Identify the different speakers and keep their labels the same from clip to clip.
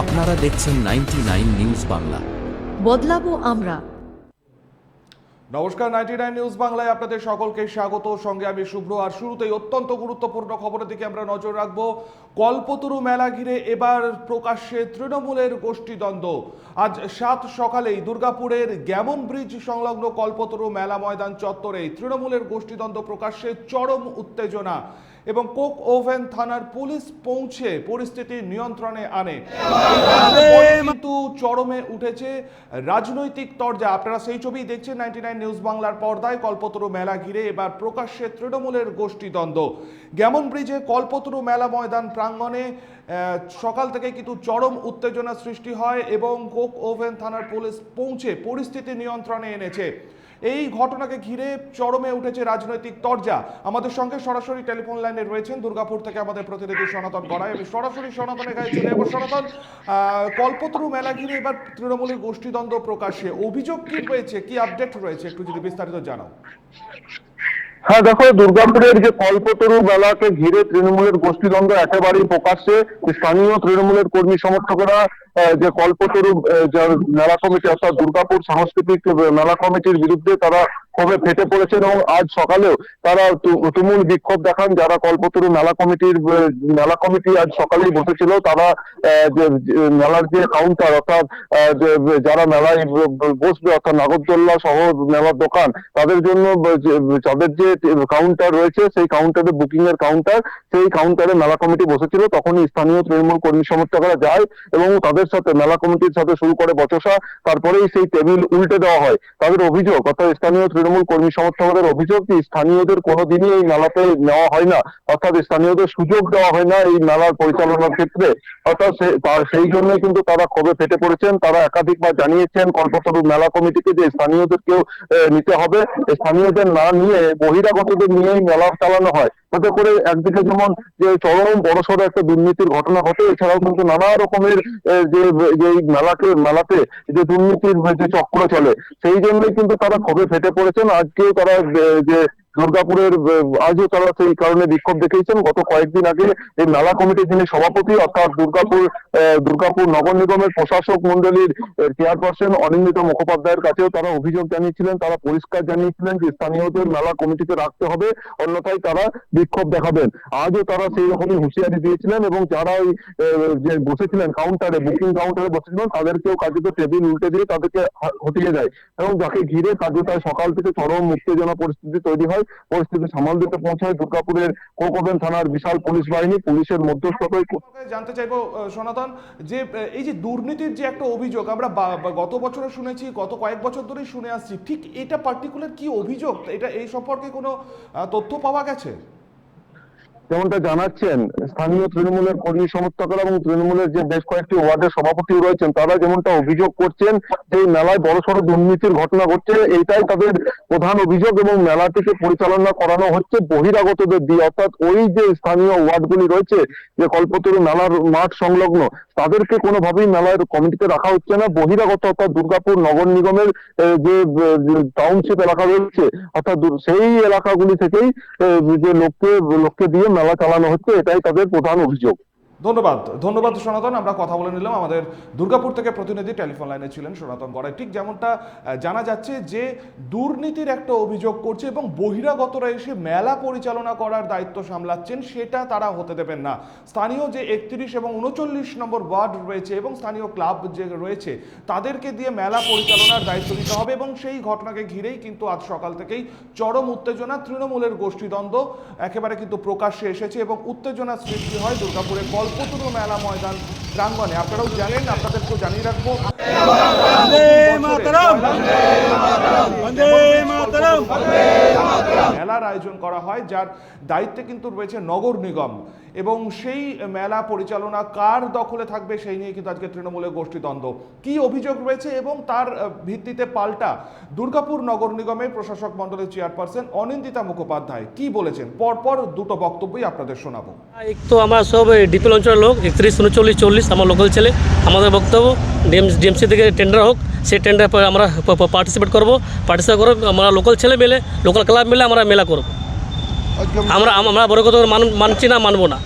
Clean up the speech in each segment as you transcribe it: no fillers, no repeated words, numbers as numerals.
Speaker 1: আপনারা দেখছেন 99 নিউজ বাংলা।
Speaker 2: বদলাবো আমরা।
Speaker 3: নমস্কার, 99 নিউজ বাংলায় আপনাদের সকলকে স্বাগত। সঙ্গে আমি শুভ্র। আর শুরুতেই অত্যন্ত গুরুত্বপূর্ণ খবরের দিকে আমরা নজর রাখবো। কল্পতরু মেলা ঘিরে এবার প্রকাশ্যে তৃণমূলের গোষ্ঠীদ্বন্দ্ব। আজ 7 সকালেই দুর্গাপুরের গ্যামন ব্রিজ সংলগ্ন কল্পতরু মেলা ময়দান চত্বরে তৃণমূলের গোষ্ঠীদ্বন্দ্ব প্রকাশ্যে চরম উত্তেজনা এবং কোক ওভেন থানার পুলিশ পৌঁছে পরিস্থিতি নিয়ন্ত্রণে আনে। কিন্তু চরমে উঠেছে রাজনৈতিক তরজা। আপনারা সেই ছবি দেখছেন 99 নিউজ বাংলার পর্দায়। কল্পতরু মেলা ঘিরে এবার প্রকাশ্যে তৃণমূলের গোষ্ঠীদ্বন্দ্ব। গ্যামন ব্রিজে কল্পতরু মেলা ময়দান প্রাঙ্গণে সকাল থেকে কিন্তু চরম উত্তেজনা সৃষ্টি হয় এবং কোক ওভেন থানার পুলিশ পৌঁছে পরিস্থিতি নিয়ন্ত্রণে এনেছে। এই ঘটনাকে ঘিরে চরমে উঠেছে রাজনৈতিক তরজা। আমাদের সঙ্গে সরাসরি টেলিফোন লাইনে রয়েছেন দুর্গাপুর থেকে আমাদের প্রতিনিধি সনাতন গড়াই। আমি সরাসরি সনাতনের গায়ে চলে যাবো। সনাতন, কল্পতরু মেলা ঘিরে এবার তৃণমূলের গোষ্ঠীদ্বন্দ্ব প্রকাশ্যে, অভিযোগ কি রয়েছে, কি আপডেট রয়েছে, একটু যদি বিস্তারিত জানাও।
Speaker 4: হ্যাঁ দেখো, দুর্গাপুরের যে কল্পতরু মেলাকে ঘিরে তৃণমূলের গোষ্ঠীদ্বন্দ্ব একেবারেই প্রকাশ্যে। স্থানীয় তৃণমূলের কর্মী সমর্থকরা যে কল্পতরু মেলা কমিটি অর্থাৎ দুর্গাপুর সাংস্কৃতিক মেলা কমিটির বিরুদ্ধে তারা ক্ষোভে ফেটে পড়েছেন এবং আজ সকালেও তারা তুমুল বিক্ষোভ দেখান। যারা কল্পতরু মেলা কমিটি আজ সকালেই বসেছিল, তারা যে মেলার যে কাউন্টার অর্থাৎ যারা মেলায় বসবে অর্থাৎ নাগরদোল্লা সহ মেলার দোকান, তাদের জন্য তাদের যে কাউন্টার রয়েছে সেই কাউন্টারে বুকিং এর কাউন্টার, সেই কাউন্টারে মেলা কমিটি বসেছিল। তখনই স্থানীয় তৃণমূল কর্মী সমর্থকরা যায় এবং তাদের সাথে মেলা কমিটির সাথে শুরু করে বচসা। তারপরেই সেই টেবিল উল্টে দেওয়া হয়। তাদের অভিযোগ, অর্থাৎ স্থানীয় তৃণমূল কর্মী সমর্থকদের অভিযোগ যে স্থানীয়দের কোনোদিনই এই মেলাতে নেওয়া হয় না, অর্থাৎ স্থানীয়দের সুযোগ দেওয়া হয় না এই মেলার পরিচালনার ক্ষেত্রে। অর্থাৎ সেই জন্যই কিন্তু তারা ক্ষোভে ফেটে পড়েছেন। তারা একাধিকবার জানিয়েছেন কল্পতরু মেলা কমিটিকে যে স্থানীয়দেরকেও নিতে হবে, স্থানীয়দের না নিয়ে বহিরাগতদের নিয়েই মেলা চালানো হয়। তাতে করে একদিকে যেমন যে চরম বড়সড় একটা দুর্নীতির ঘটনা ঘটে, এছাড়াও কিন্তু নানা রকমের যে মেলাতে যে দুর্নীতির যে চক্র চলে, সেই জন্যই কিন্তু তারা ক্ষোভে ফেটে পড়েছেন। আজকেও তারা যে দুর্গাপুরের আজও তারা সেই কারণে বিক্ষোভ দেখিয়েছেন। গত কয়েকদিন আগে এই মেলা কমিটির যিনি সভাপতি অর্থাৎ দুর্গাপুর নগর নিগমের প্রশাসক মন্ডলীর চেয়ারপারসন অনিন্দিতা মুখোপাধ্যায়ের কাছেও তারা অভিযোগ জানিয়েছিলেন। তারা পরিষ্কার জানিয়েছিলেন যে স্থানীয়দের মেলা কমিটিতে রাখতে হবে, অন্যথায় তারা বিক্ষোভ দেখাবেন। আজও তারা সেই রকমই হুঁশিয়ারি দিয়েছিলেন এবং যারা ওই যে বসেছিলেন কাউন্টারে, বুকিং কাউন্টারে বসেছিলেন, তাদেরকেও কার্যত টেবিল উল্টে দিয়ে তাদেরকে হটিয়ে দেয় এবং যাকে ঘিরে কার্যত সকাল থেকে চরম উত্তেজনা পরিস্থিতি তৈরি হয়। পরিস্থিতি সামাল দিতে পৌঁছায় দুর্গাপুরের কোক ওভেন থানার বিশাল পুলিশ বাহিনী। পুলিশের মধ্যস্থতায়
Speaker 3: জানতে চাইবো সনাতন, যে এই যে দুর্নীতির যে একটা অভিযোগ আমরা গত বছরে শুনেছি, গত কয়েক বছর ধরেই শুনে আসছি, ঠিক এটা পার্টিকুলার কি অভিযোগ, এটা এই সম্পর্কে কোনো তথ্য পাওয়া গেছে?
Speaker 4: যেমনটা জানাচ্ছেন স্থানীয় তৃণমূলের কর্মী সমর্থকরা এবং তৃণমূলের যে বেশ কয়েকটি ওয়ার্ডের সভাপতি রয়েছেন, তারা যেমনটা অভিযোগ করছেন যে এই মেলায় বড়সড় দুর্নীতির ঘটনা ঘটছে, এইটাই তাদের প্রধান অভিযোগ। এবং মেলাটিকে পরিচালনা করানো হচ্ছে বহিরাগতদের দিয়ে, অর্থাৎ ওই যে স্থানীয় ওয়ার্ডগুলি রয়েছে যে কল্পতরু মেলার মাঠ সংলগ্ন, তাদেরকে কোনোভাবেই মেলার কমিটিতে রাখা হচ্ছে না। বহিরাগত অর্থাৎ দুর্গাপুর নগর নিগমের যে টাউনশিপ এলাকা রয়েছে, অর্থাৎ সেই এলাকাগুলি থেকেই যে লোককে দিয়ে মেলা চালানো হচ্ছে, এটাই তাদের প্রধান অভিযোগ।
Speaker 3: ধন্যবাদ সনাতন। আমরা কথা বলে নিলাম। আমাদের দুর্গাপুর থেকে প্রতিনিধি টেলিফোন লাইনে ছিলেন সনাতন গড়াই। ঠিক যেমনটা জানা যাচ্ছে যে দুর্নীতির একটা অভিযোগ করছে এবং বহিরাগতরা এসে মেলা পরিচালনা করার দায়িত্ব সামলাচ্ছেন, সেটা তারা হতে দেবেন না। স্থানীয় যে 31 এবং 39 নম্বর ওয়ার্ড রয়েছে এবং স্থানীয় ক্লাব যে রয়েছে, তাদেরকে দিয়ে মেলা পরিচালনার দায়িত্ব দিতে হবে এবং সেই ঘটনাকে ঘিরেই কিন্তু আজ সকাল থেকেই চরম উত্তেজনা, তৃণমূলের গোষ্ঠীদ্বন্দ্ব একেবারে কিন্তু প্রকাশ্যে এসেছে এবং উত্তেজনা সৃষ্টি হয় দুর্গাপুরের কল্পতরু মেলা ময়দান প্রাঙ্গণে। আপনারাও জানেন, আপনাদেরকেও জানিয়ে রাখবো, মেলার আয়োজন করা হয় যার দায়িত্বে কিন্তু রয়েছে নগর নিগম এবং সেই মেলা পরিচালনা কার দখলে থাকবে সেই নিয়ে কিন্তু আজকে তৃণমূলের গোষ্ঠীদ্বন্দ্ব। কি অভিযোগ রয়েছে এবং তার ভিত্তিতে পাল্টা দুর্গাপুর নগর নিগমের প্রশাসক মন্ডলের চেয়ারপারসন অনিন্দিতা মুখোপাধ্যায় কি বলেছেন, পরপর দুটো বক্তব্যই আপনাদের শোনাবো।
Speaker 5: এক তো আমরা সব ডিপিএল অঞ্চলের লোক, 31, 39, 40 আমার লোকাল ছেলে। আমাদের বক্তব্য ডিএমসি থেকে টেন্ডার হোক, সেই টেন্ডার আমরা পার্টিসিপেট করবো আমরা লোকাল ছেলে মিলে, লোকাল ক্লাব মিলে আমরা মেলা করবো। আমরা বড় কথা মানছি না, মানবো না।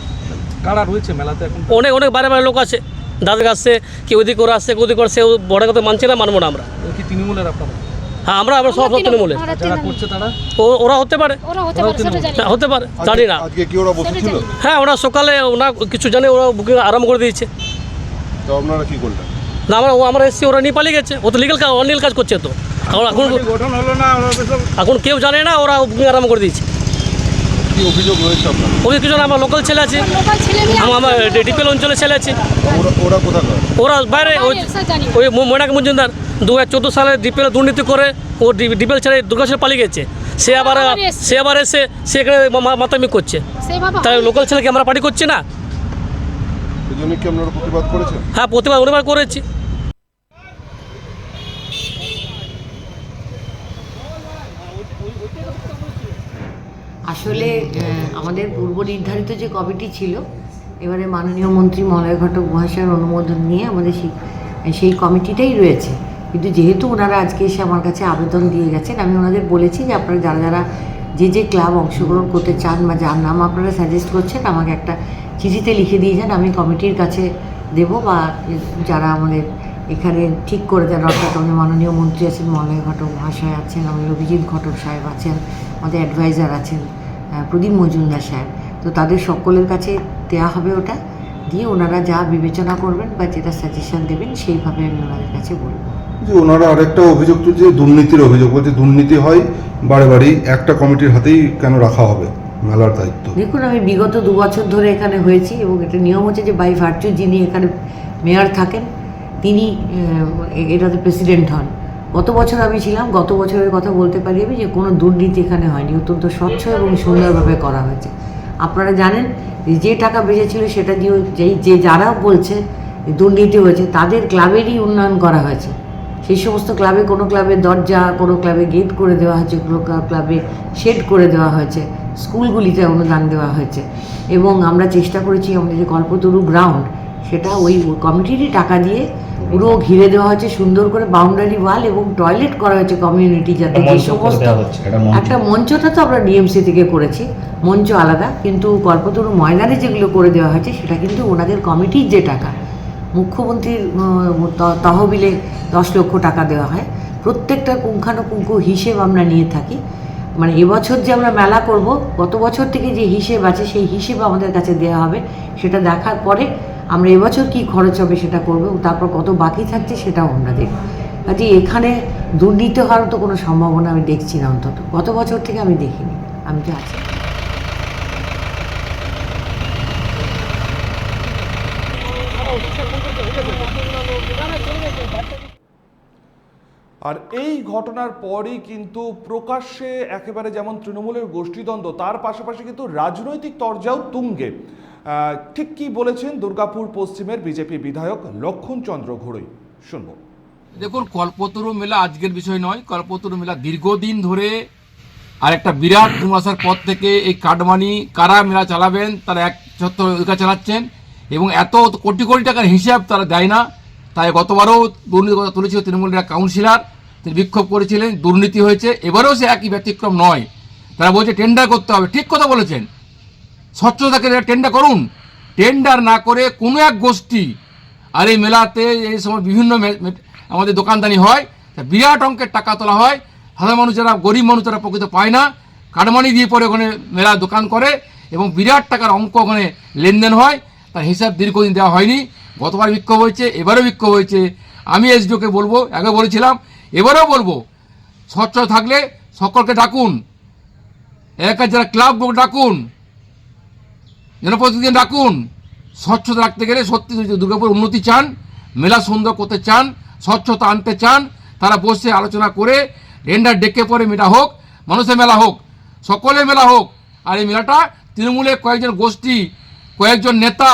Speaker 6: কারা রয়েছে মেলাতে এখন?
Speaker 5: অনেক বাইরে লোক আছে, দাদার কাছে কেউ ওদিকে ওরা আসছে ওদিকে করছে বড় কথা মানছে না, মানবো না আমরা।
Speaker 6: কি তৃণমূলের আপনারা?
Speaker 5: হ্যাঁ, আমরা সব তৃণমূলের।
Speaker 6: যারা করছে তারা
Speaker 5: ওরা হতে পারে, হতে পারে, জানি না।
Speaker 7: আজকে কি ওরা বসেছিল?
Speaker 5: হ্যাঁ, ওরা সকালে ওরা কিছু জানে, ওরা বুকিং আরম্ভ করে দিয়েছে।
Speaker 7: তো আপনারা কি করলেন?
Speaker 5: না, আমরা এসছি, ওরা নিয়ে পালিয়ে গেছে। ও তো লিগেল কাজ, অনলিগাল কাজ করছে তো। এখন কেউ জানে না, ওরা বুকিং আরম্ভ করে দিয়েছে।
Speaker 7: কি অভিযোগ রয়েছে আপনার?
Speaker 5: ওই কিছু না, আমার লোকাল ছেলে আছে, আমার ডিপিএল অঞ্চলে ছেলে আছে।
Speaker 7: ওরা কোথাকার?
Speaker 5: ওরা বাইরে, ওই মৈনাক মজুমদার 2014 সালে ডিপিএল দুর্নীতি করে ও ডিপিএল ছেড়ে দুর্গাপুরে পালিয়ে গেছে। সে আবার এসে সে এখানে মাতামি করছে। তাই লোকাল ছেলেকে আমরা পার্টি করছি না।
Speaker 7: এই জন্য কি আপনারা প্রতিবাদ করেছেন?
Speaker 5: হ্যাঁ, প্রতিবাদ অনেকবার করেছি।
Speaker 8: আসলে আমাদের পূর্ব নির্ধারিত যে কমিটি ছিল, এবারে মাননীয় মন্ত্রী মলয় ঘটক মহাশয়ের অনুমোদন নিয়ে আমাদের সেই কমিটিটাই রয়েছে। কিন্তু যেহেতু ওনারা আজকে এসে আমার কাছে আবেদন দিয়ে গেছেন, আমি ওনাদের বলেছি যে আপনারা যারা যারা যে ক্লাব অংশগ্রহণ করতে চান বা যার নাম আপনারা সাজেস্ট করছেন, আমাকে একটা চিঠিতে লিখে দিয়ে যান, আমি কমিটির কাছে দেব। বা যারা আমাদের এখানে ঠিক করে দেন, অর্থাৎ আমাদের মাননীয় মন্ত্রী আছেন, মলয় ঘটক মহাশয় আছেন, আমাদের অভিজিৎ ঘটক সাহেব আছেন, আমাদের অ্যাডভাইজার আছেন প্রদীপ মজুমদার সাহেব, তো তাদের সকলের কাছে দেওয়া হবে। ওটা দিয়ে ওনারা যা বিবেচনা করবেন বা যেটা সাজেশন দেবেন সেইভাবে আমি ওনাদের কাছে বলবো।
Speaker 7: যে ওনারা আরেকটা অভিযোগ তুলছে, দুর্নীতির অভিযোগ, বলছে দুর্নীতি হয় বারে বারেই, একটা কমিটির হাতেই কেন রাখা হবে মেলার দায়িত্ব?
Speaker 8: দেখুন, আমি বিগত 2 বছর ধরে এখানে হয়েছি এবং এটা নিয়ম হচ্ছে যে বাই ভার্চু যিনি এখানে মেয়র থাকেন তিনি এটাতে প্রেসিডেন্ট হন। গত বছর আমি ছিলাম, গত বছরের কথা বলতে পারি আমি যে কোনো দুর্নীতি এখানে হয়নি, অত্যন্ত স্বচ্ছ এবং সুন্দরভাবে করা হয়েছে। আপনারা জানেন যে টাকা বেঁচেছিল সেটা দিয়ে যারা বলছে দুর্নীতি হয়েছে তাদের ক্লাবেরই উন্নয়ন করা হয়েছে। সেই সমস্ত ক্লাবে কোনো ক্লাবে দরজা, কোনো ক্লাবে গেট করে দেওয়া হয়েছে, কোনো ক্লাবে শেড করে দেওয়া হয়েছে, স্কুলগুলিতে অনুদান দেওয়া হয়েছে। এবং আমরা চেষ্টা করেছি আমাদের যে কল্পতরু গ্রাউন্ড, সেটা ওই কমিটিরই টাকা দিয়ে পুরো ঘিরে দেওয়া হয়েছে, সুন্দর করে বাউন্ডারি ওয়াল এবং টয়লেট করা হয়েছে কমিউনিটি, যাতে যে সমস্ত একটা মঞ্চটা তো আমরা ডিএমসি থেকে করেছি, মঞ্চ আলাদা, কিন্তু কল্পতরু ময়দানে যেগুলো করে দেওয়া হয়েছে সেটা কিন্তু ওনাদের কমিটির যে টাকা, মুখ্যমন্ত্রীর তহবিলে 10 লক্ষ টাকা দেওয়া হয়। প্রত্যেকটা পুঙ্খানুপুঙ্খ হিসেব আমরা নিয়ে থাকি। মানে এবছর যে আমরা মেলা করব, গত বছর থেকে যে হিসেব আছে সেই হিসেব আমাদের কাছে দেওয়া হবে। সেটা দেখার পরে আমরা এবছর কি খরচ হবে সেটা করব, তারপর কত বাকি থাকছে সেটাও আমরা দেখব। কাজে এখানে দুর্নীতি হওয়ার তো কোনো সম্ভাবনা আমি দেখছি না, অন্তত গত বছর থেকে আমি দেখিনি। আমি যে আছি
Speaker 3: আর এই ঘটনার পরই কিন্তু প্রকাশ্যে একেবারে যেমন তৃণমূলের গোষ্ঠীদ্বন্দ্ব, তার পাশাপাশি কিন্তু রাজনৈতিক তরজাও তুঙ্গে। ঠিক কি বলেছেন দুর্গাপুর পশ্চিমের বিজেপি বিধায়ক লক্ষণ চন্দ্র ঘুড়ই, শুনবো।
Speaker 9: দেখুন, কল্পতরু মেলা আজকের বিষয় নয়। কল্পতরু মেলা দীর্ঘদিন ধরে, আর একটা বিরাট ধুমাশার পর থেকে এই কাটমানি কারা মেলা চালাবেন তারা এক ছত্র চালাচ্ছেন এবং এত কোটি কোটি টাকার হিসাব তারা দেয় না। তাই গতবারও দুর্নীতির কথা তুলেছিল তৃণমূলের এক কাউন্সিলর, তিনি বিক্ষোভ করেছিলেন, দুর্নীতি হয়েছে। এবারেও সে একই ব্যতিক্রম নয়। তারা বলছে টেন্ডার করতে হবে, ঠিক কথা বলেছেন, স্বচ্ছতাকে টেন্ডার করুন। টেন্ডার না করে কোনো এক গোষ্ঠী, আর এই মেলাতে এই সময় বিভিন্ন আমাদের দোকানদানি হয়, বিরাট অঙ্কের টাকা তোলা হয়, সাধারণ মানুষেরা, গরিব মানুষেরা প্রকৃত পায় না, কাটমানি দিয়ে পরে ওখানে মেলা দোকান করে এবং বিরাট টাকার অঙ্ক ওখানে লেনদেন হয়, তার হিসাব দীর্ঘদিন দেওয়া হয়নি। গতবার বিক্ষোভ হয়েছে, এবারেও বিক্ষোভ হয়েছে। আমি এসডিওকে বলবো, আগে বলেছিলাম, এবারেও বলবো, স্বচ্ছ থাকলে সকলকে ডাকুন, এলাকার যারা ক্লাব ডাকুন, জনপ্রতিনিধি ডাকুন। স্বচ্ছতা রাখতে গেলে সত্যি দুর্গাপুর উন্নতি চান, মেলা সুন্দর করতে চান, স্বচ্ছতা আনতে চান, তারা বসে আলোচনা করে টেন্ডার ডেকে পরে মেলা হোক, মানুষের মেলা হোক, সকলের মেলা হোক। আর এই মেলাটা তৃণমূলের কয়েকজন গোষ্ঠী, কয়েকজন নেতা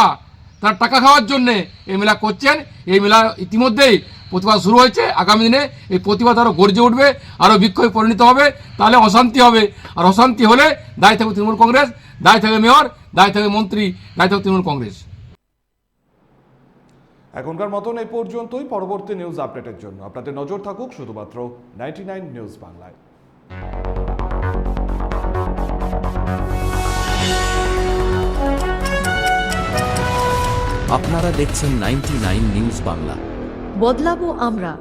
Speaker 9: তার টাকা খাওয়ার জন্যে এই মেলা করছেন। এই মেলা ইতিমধ্যেই প্রতিবাদ শুরু হয়েছে। আগামী দিনে এই প্রতিবাদ আরও গর্জে উঠবে, আরও বিক্ষোভে পরিণত হবে, তাহলে অশান্তি হবে। আর অশান্তি হলে দায়ী থাকবে তৃণমূল কংগ্রেস, দায়ী থাকবে মেয়র, দায়ী থাকবে মন্ত্রী, দায়ী থাকবে তৃণমূল কংগ্রেস।
Speaker 3: এখনকার মতন এই পর্যন্তই। পরবর্তী নিউজ আপডেটের জন্য আপনাদের নজর থাকুক শুধুমাত্র 99 নিউজ বাংলায়।
Speaker 1: আপনারা দেখছেন 99 নিউজ বাংলা।
Speaker 2: বদলাবো আমরা।